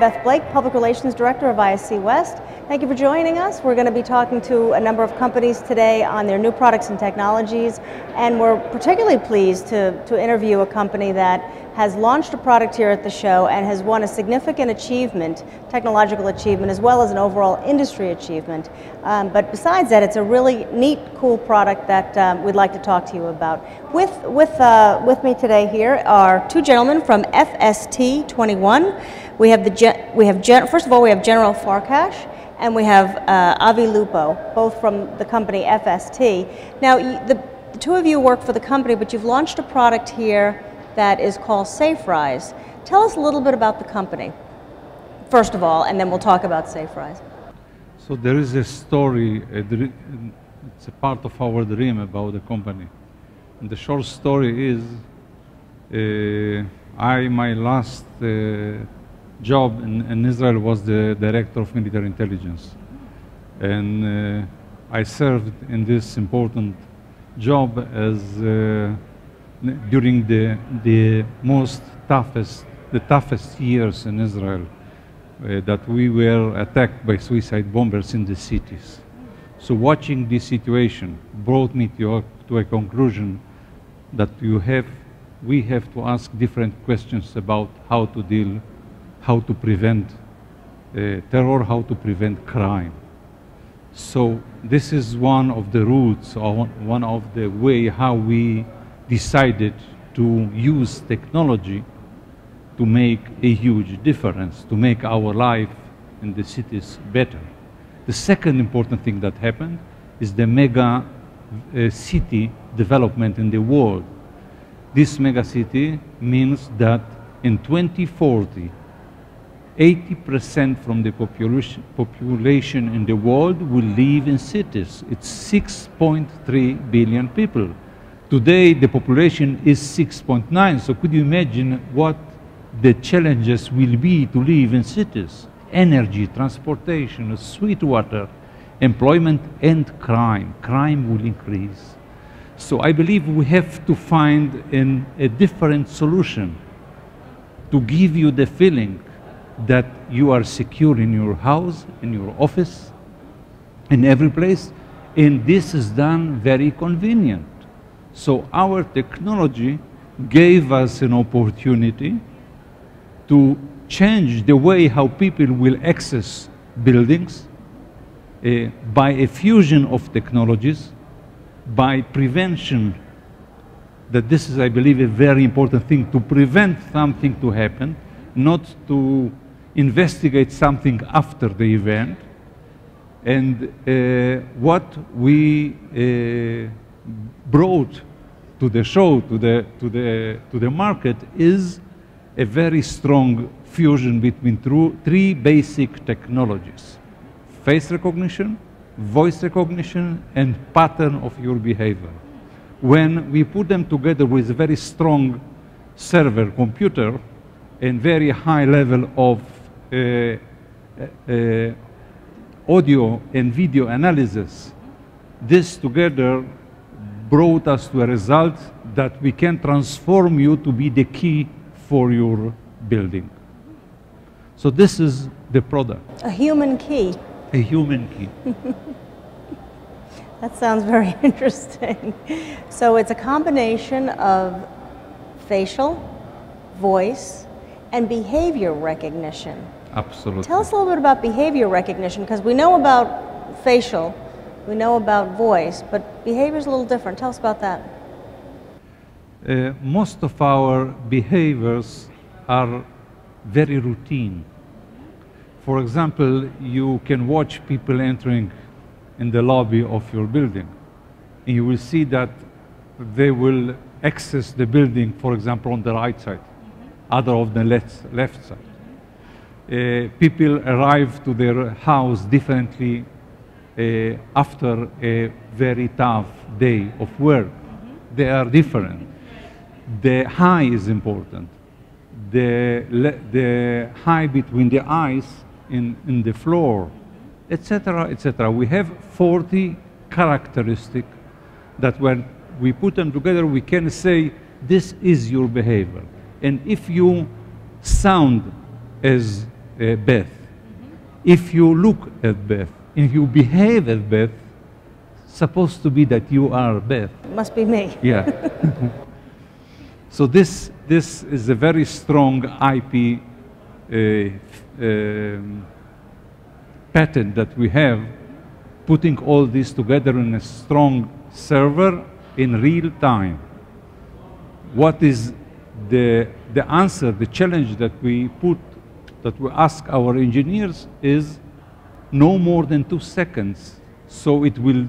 Beth Blake, Public Relations Director of ISC West. Thank you for joining us. We're going to be talking to a number of companies today on their new products and technologies, and we're particularly pleased to interview a company that has launched a product here at the show and has won a significant achievement, technological achievement, as well as an overall industry achievement. But besides that, it's a really neat, cool product that we'd like to talk to you about. With me today here are two gentlemen from FST 21. First of all, we have General Farkash, and we have Avi Lupo, both from the company FST. Now, the two of you work for the company, but you've launched a product here that is called SafeRise. Tell us a little bit about the company, first of all, and then we'll talk about SafeRise. So there is a story, it's a part of our dream about the company. And the short story is, my last job in Israel was the Director of Military Intelligence. And I served in this important job as during the toughest years in Israel, that we were attacked by suicide bombers in the cities. So watching this situation brought me to a conclusion that we have to ask different questions about how to prevent terror, how to prevent crime. So this is one of the roots, or one of the way how we decided to use technology to make a huge difference, to make our life in the cities better. The second important thing that happened is the mega city development in the world. This mega city means that in 2040, 80% from the population in the world will live in cities. It's 6.3 billion people. Today, the population is 6.9, so could you imagine what the challenges will be to live in cities? Energy, transportation, sweet water, employment, and crime. Crime will increase. So I believe we have to find a different solution to give you the feeling that you are secure in your house, in your office, in every place, and this is done very convenient. So our technology gave us an opportunity to change the way how people will access buildings by a fusion of technologies, by prevention, that this is, I believe, a very important thing, to prevent something to happen, not to investigate something after the event. And what we brought to the show, to the market, is a very strong fusion between three basic technologies: face recognition, voice recognition, and pattern of your behavior. When we put them together with a very strong server computer and very high level of audio and video analysis, this together brought us to a result that we can transform you to be the key for your building. So this is the product. A human key. A human key. That sounds very interesting. So it's a combination of facial, voice, and behavior recognition. Absolutely. Tell us a little bit about behavior recognition, because we know about facial, we know about voice, but behavior is a little different. Tell us about that. Most of our behaviors are very routine. For example, you can watch people entering in the lobby of your building, and you will see that they will access the building, for example, on the right side, other of the left side. People arrive to their house differently after a very tough day of work. They are different. The high is important. The high between the eyes in the floor, etc., etc. We have 40 characteristics that when we put them together, we can say, this is your behavior. And if you sound as Beth. If you look at Beth, if you behave as Beth, supposed to be that you are Beth. Must be me. Yeah. So this is a very strong IP pattern that we have, putting all this together in a strong server in real time. What is the answer, the challenge that we ask our engineers is no more than 2 seconds. So it will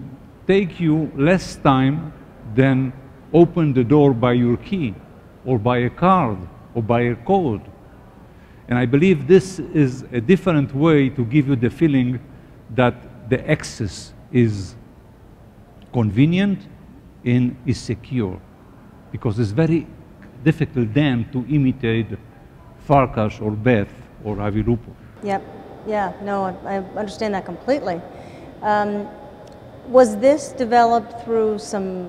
take you less time than open the door by your key or by a card or by a code. And I believe this is a different way to give you the feeling that the access is convenient and is secure. Because it's very difficult then to imitate Farkash or Beth or Avi Lupo. Yep. Yeah, no, I understand that completely. Was this developed through some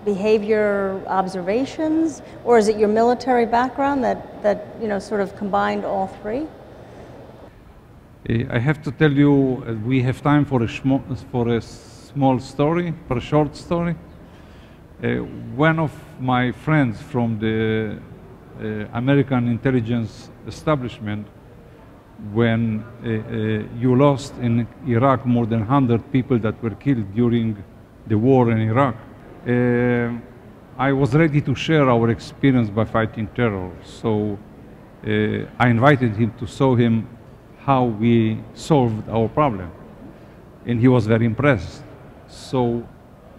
behavior observations, or is it your military background that sort of combined all three? I have to tell you, we have time for a small story, for a short story. One of my friends from the American intelligence establishment, when you lost in Iraq more than 100 people that were killed during the war in Iraq, I was ready to share our experience by fighting terror. So I invited him to show him how we solved our problem. And he was very impressed. So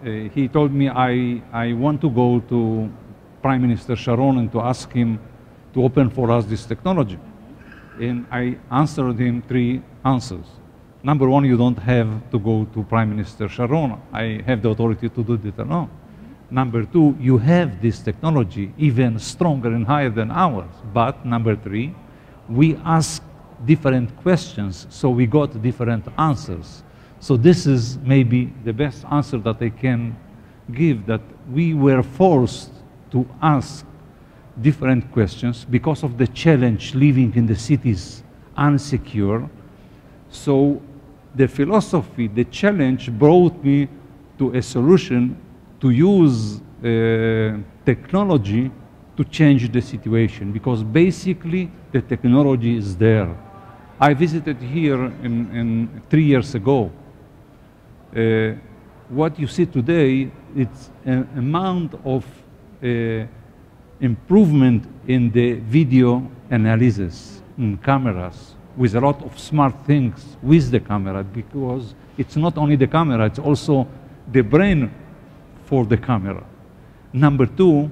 he told me, I want to go to Prime Minister Sharon and to ask him to open for us this technology. And I answered him 3 answers. Number 1, you don't have to go to Prime Minister Sharon. I have the authority to do that alone. Number 2, you have this technology even stronger and higher than ours. But number 3, we ask different questions, so we got different answers. So this is maybe the best answer that I can give, that we were forced to ask different questions because of the challenge living in the cities unsecure. So the philosophy, the challenge brought me to a solution to use technology to change the situation, because basically the technology is there. I visited here 3 years ago. What you see today, it's an amount of improvement in the video analysis in cameras, with a lot of smart things with the camera, because it's not only the camera, it's also the brain for the camera. Number 2,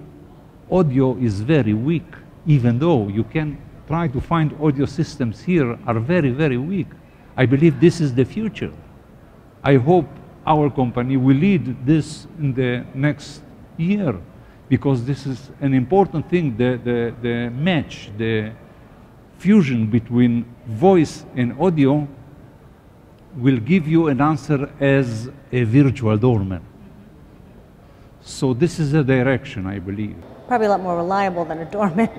audio is very weak, even though you can try to find audio systems here are very, very weak. I believe this is the future. I hope our company will lead this in the next year, because this is an important thing, the match, the fusion between voice and audio will give you an answer as a virtual doorman. So this is a direction, I believe. Probably a lot more reliable than a doorman.